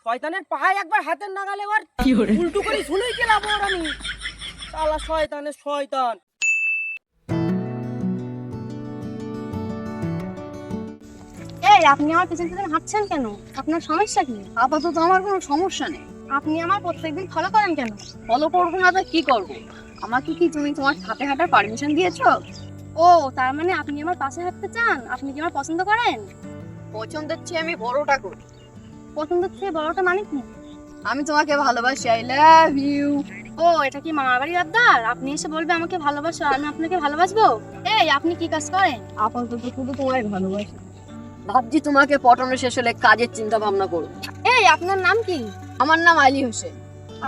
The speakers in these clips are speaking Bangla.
শয়তানের পাহাড় একবার হাতের নাগালে এবার উল্টো করে শুনেই গেলাম ওর আমি শালা শয়তানের শয়তান। এই আপনি আমার পেছন পেছন হাঁটছেন কেন? আপনার সমস্যা কি? আপাতত আমার কোনো সমস্যা নেই। আপনি আমার প্রত্যেকদিন ফলো করেন কেন? ফলো করবো না তো কি করব? আমাকে কি তুমি তোমার সাথে হাঁটার পারমিশন দিয়েছো? ও তার মানে আপনি আমার পাশে হাঁটতে চান? আপনি কি আমার পছন্দ করেন? পছন্দের চেয়ে আমি বড়টা করি। পছন্দের চেয়ে বড়টা মানে কি? আমি তোমাকে ভালোবাসি, আই লাভ ইউ। ও এটা কি মামার বাড়ির আবদার? আপনি এসে বলবে আমাকে ভালোবাসো আর আমি আপনাকে ভালোবাসবো? এই আপনি কি কাজ করেন? আপাতত শুধু তোমায় ভালোবাসি। ভাবছি তোমাকে পটানো শেষ হলে কাজের চিন্তা ভাবনা করো। এই আপনার নাম কি? আমার নাম আলী হোসেন।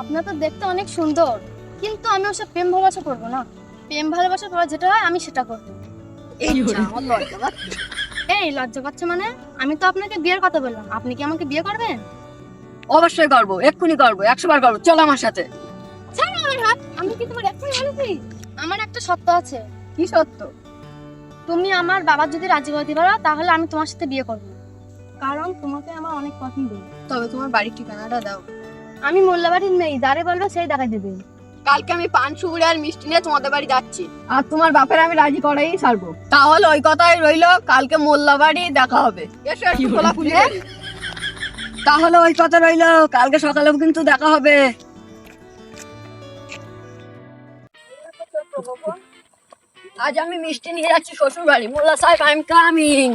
আপনার তো দেখতে অনেক সুন্দর, কিন্তু আমি ওসব প্রেম ভালোবাসা করবো না। প্রেম ভালোবাসার পর যেটা হয় আমি সেটা করবো। আমার লজ্জা লাগছে। এই লজ্জা পাচ্ছে মানে? আমি তো আপনাকে বিয়ের কথা বললাম, আপনি কি আমাকে বিয়ে করবেন? অবশ্যই করবো, এক্ষুনি করবো, 100 বার করবো। চলো আমার সাথে। ছাড়ো আমার হাত। আমি কি তোমার এক্ষুনি বলেছি? আমার একটা শর্ত আছে। কি সত্য? তুমি আমার বাবার যদি রাজি করতে পারো তাহলে আমি তোমার সাথে বিয়ে করবো, কারণ তোমাকে আমার অনেক পছন্দ। তবে তোমার বাড়ির ঠিকানাটা দাও। আমি মোল্লাবাড়ির মেয়ে, যারে বলবে সেই দেখাই দেবে। কালকে আমি পান সুপুরি আর মিষ্টি নিয়ে তোমাদের বাড়ি যাচ্ছি, আর তোমার বাপের আমি রাজি করাই ছাড়বো। তাহলে ওই কথাই রইলো, কালকে মোল্লা বাড়ি দেখা হবে। এসো একটু খোলাখুলি করি। তাহলে ওই কথা রইলো, কালকে সকালেও কিন্তু দেখা হবে। আজ আমি মিষ্টি নিয়ে যাচ্ছি শ্বশুর বাড়ি। মোল্লা সাহেব, আই এম কামিং।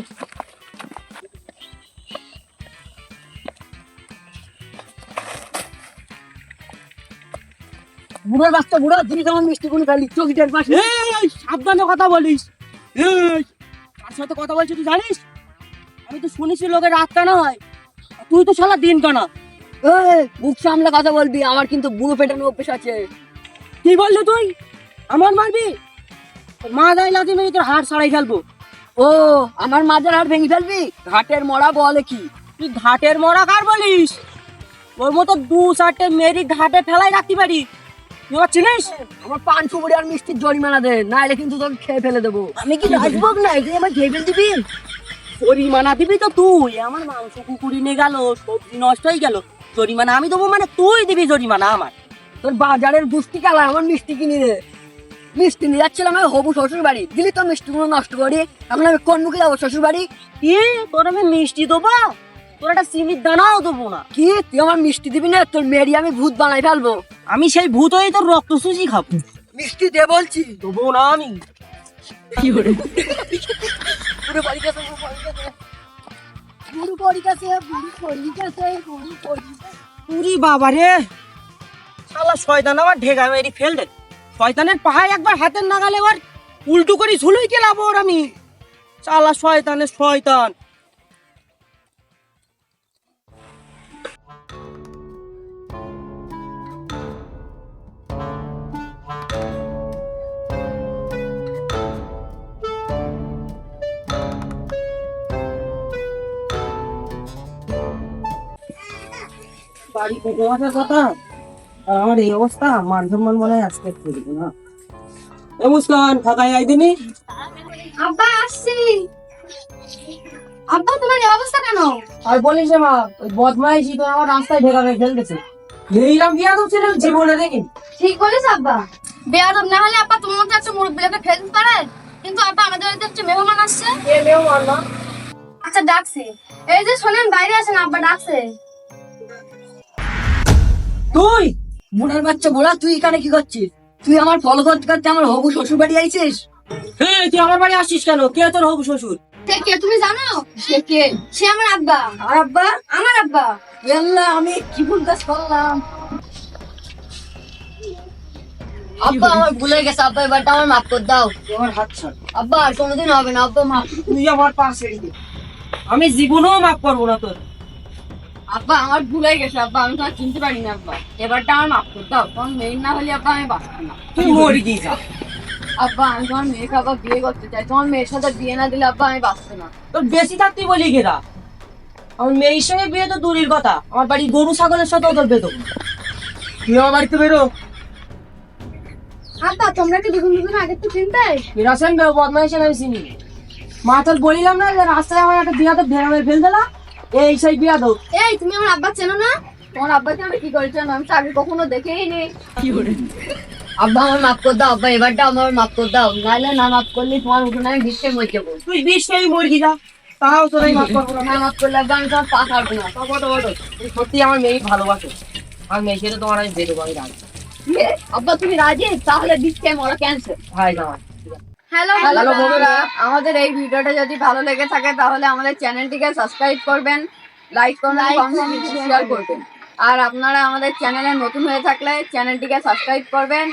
বুড়োর বাচ্চা, বুড়ো তুমি কেমন মিষ্টি গুলো খালি চোখের পাশে। এই সাবধানে কথা বলিস। এই কার সাথে কথা বলছিস তুই জানিস? আমি তো শুনেছি লোকের রাত কানা হয়, আর তুই তো শালা দিন কানা। মুখ সামলে কথা বলবি, আমার কিন্তু বুড়ো পেটানো অভ্যেস আছে। কি বললি তুই? আমার মারবি? তোর মা দাই লাথি মেরে তোর হাড় ছাড়াই ফেলবো। ও, আমার মাজার হাড় ভেঙে ফেলবি? ঘাটের মরা বলে কি? তুই ঘাটের মরা কার বলিস? ওর মতো 2-4টে মেরি ঘাটে ফেলাই রাখতে পারি। তুই আমার চিনিস? আমার পান সুপুরি আর মিষ্টির জরিমানা দে, নাইলে কিন্তু তোকে খেয়ে ফেলে দেবো। আমি কি রাজভোগ না, তুই আমার খেয়ে ফেল দিবি? জরিমানা দিবি তো তুই। আমার মাংস কুকুরি নিয়ে গেল, সবজি নষ্ট হয়ে গেল, জরিমানা আমি দেবো মানে তুই দিবি জরিমানা আমার। তোর বাজারের গুষ্টি খেলা, আমার মিষ্টি কিনে দে। মিষ্টি নিয়ে যাচ্ছিলাম আমি হবু শ্বশুর বাড়ি, দিলি তো মিষ্টিগুলো নষ্ট করি। এখন আমি কোন মুখে যাবো শ্বশুর বাড়ি? কি তোর আমি মিষ্টি দেবো? তোর একটা চিনির দানাও দেবো না। কি তুই আমার মিষ্টি দিবি না? তোর মেরি আমি ভূত বানাই ফেলবো। আমি সেই ভূত হয়ে তোর রক্ত সুজি খাবো। মিষ্টি দে বলছি। দেবো না আমি। বুড়ো বাড়ি গেছে, বুড়ো বাড়ি গেছে, বুড়ো বাড়ি গেছে, বুড়ো বাড়ি গেছে। পুরি বাবা রে, শালা শয়তান আমার ঢেকা মেরি ফেল দে। শয়তানের পাহাড় একবার হাতের নাগালে এবার উল্টো করে ঝুলই গেলাম ওর আমি শালা শয়তানের শয়তান। বাড়ি থেকে আসার কথা, আর আমার এই অবস্থা, মান সম্মান মনে হয় আজকে করবো না। এ মুসকান, ফাঁকাই আইদিনি? আব্বা আসছি। আব্বা তোমার এই অবস্থা কেন? আর বলিস না মা, ওই বদমাইশি তো আমার রাস্তায় ঢেকা মেরে ফেলতেছে। এইরকম বিয়া তো ছিল জীবনে দেখি। ঠিক বলিস আব্বা। বেয়াদব না হলে আব্বা তোমার মতো একটা মুরব্বিকে ফেলতে পারে? কিন্তু আব্বা আমাদের বাড়িতে একটা মেহমান আসছে। এ মেও মারনা। আচ্ছা ডাকছি। এই যে শোনেন, বাইরে আসেন, আব্বা ডাকছে। তুই বুড়ার বাচ্চা, বুড়া তুই এখানে কি করছিস? তুই আমার ফলো করতে করতে আমার হবু শ্বশুর বাড়ি আইছিস? এই তুই আমার বাড়ি আসছিস কেন? কে তোর হবু শ্বশুর? সে কে তুমি জানো? সে কে? সে আমার আব্বা। আর আব্বা? আমার আব্বা। আল্লাহ, আমি কি ভুল কাজ করলাম? আব্বা আমার ভুলে গেছে, আব্বা এবারটা আমার মাফ করে দাও। আমার হাত ছাড়। আব্বা আর কোনোদিন হবে না, আব্বা মাফ। তুই আমার পাশে রেখে আমি জীবনেও মাফ করবো না তোর। আব্বা আমার ভুলে গেছে, আব্বা আমি তো আর চিনতে পারি না। আব্বা এবারটা আমার মাফ করে দাও, তোমার মেয়ের না হলে আব্বা আমি বাঁচতাম না। তুই মরে গিয়ে যা। আব্বা আমি তোমার মেয়েকে আবার বিয়ে করতে চাই, তোমার মেয়ের সাথে বিয়ে না দিলে আব্বা আমি বাঁচতাম না। তোর বেশি থাকতেই বলি গেরা। আমার মেয়ের সঙ্গে বিয়ে তো দূরের কথা, আমার বাড়ি গরু ছাগলের সাথেও তোর বেদ। তুই আমার বাড়িতে বেরো। আব্বা তোমরা কি দুজন দুজন আগে তো চিনতে? রাসেন বদমাইশের আমি চিনি। মা তোর বলিলাম না যে রাস্তায় আমার একটা বিয়া তো ভেড়া মেরে ফেল দিলা, এই সেই বিয়া দো। এই তুমি আমার আব্বা চেনো না? তোমার আব্বাকে আমি কি করেছিলাম আমি তো আগে কখনো দেখেই নি। আব্বা আমার মাফ করে দাও, আব্বা এবারটা আমার মাফ করে দাও, নাহলে না মাফ করলে তোমার উঠোনে আমি বিশ্বে মরে যাবো। তুই বিশ্বেই মুরগি যা, তাও তোর এই মাফ করবো না। না মাফ করলে আব্বা আমি তোমার পা ছাড়বো না। বটো বটো, তুমি সত্যি আমার মেয়ে ভালোবাসো, আর মেয়েকে তো তোমার আমি দিয়ে দেবো, আমি রাজি। আব্বা তুমি রাজি? তাহলে বিশ্বে মরা ক্যান্সেল। ভাই আমার হ্যালো হ্যালো বন্ধুরা, আমাদের এই ভিডিওটা যদি ভালো লেগে থাকে তাহলে আমাদের চ্যানেলটিকে সাবস্ক্রাইব করবেন, লাইক করবেন, কমেন্ট শেয়ার করবেন। আর আপনারা আমাদের চ্যানেলে নতুন হয়ে থাকলে চ্যানেলটিকে সাবস্ক্রাইব করবেন।